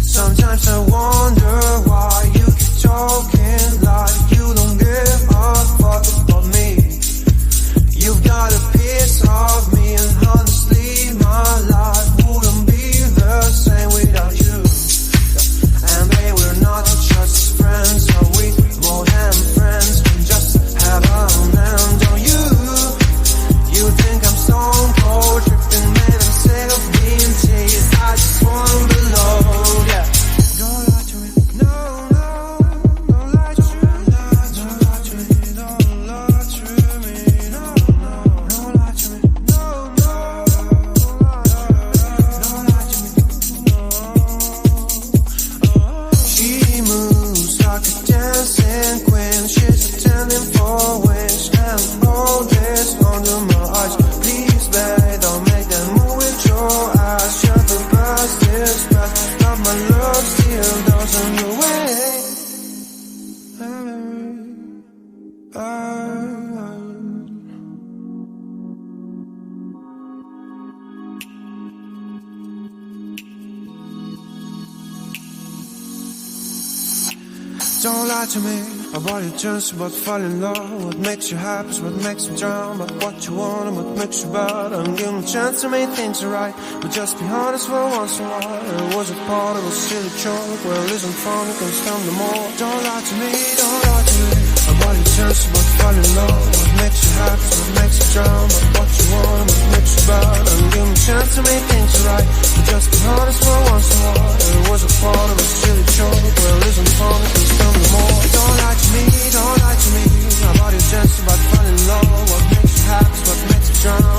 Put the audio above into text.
Sometimes I wonder why you keep talking like you don't give a fuck about me. You've got a piece of me, and honestly my life wouldn't be the same without you. And babe, we're not just friends, are we more than friends? Can just have a hand on you. You think I'm stone cold tripping, man, I'm sick of being teased. I just want below, yeah. Don't lie to me, no, no, don't lie to me, don't lie to me, don't lie to me, no, no, don't lie to me, no, no, don't lie to me, no. She moves like a dancing queen, she's attending for wings, and all this under my eyes. Please, babe, don't make that move with your eyes. Shut the past is past, but my love still doesn't go away. Don't lie to me about your chance, about falling in love. What makes you happy is what makes you drown. But what you want and what makes you bad. I'm giving a chance to make things right, but just be honest for once in a while. It was a part of a silly joke. Well, listen from you can stand no more. Don't lie to me, don't lie to me about your chance, about falling in love. What makes you happy is what makes you drown. But what you want and what makes you bad. I'm giving a chance to make things right, but just be honest for once in a while. It was a part of a silly joke. Well, listen from you can stand no more. Don't lie to me about your chance, about falling in love. What makes you happy is what makes you drown.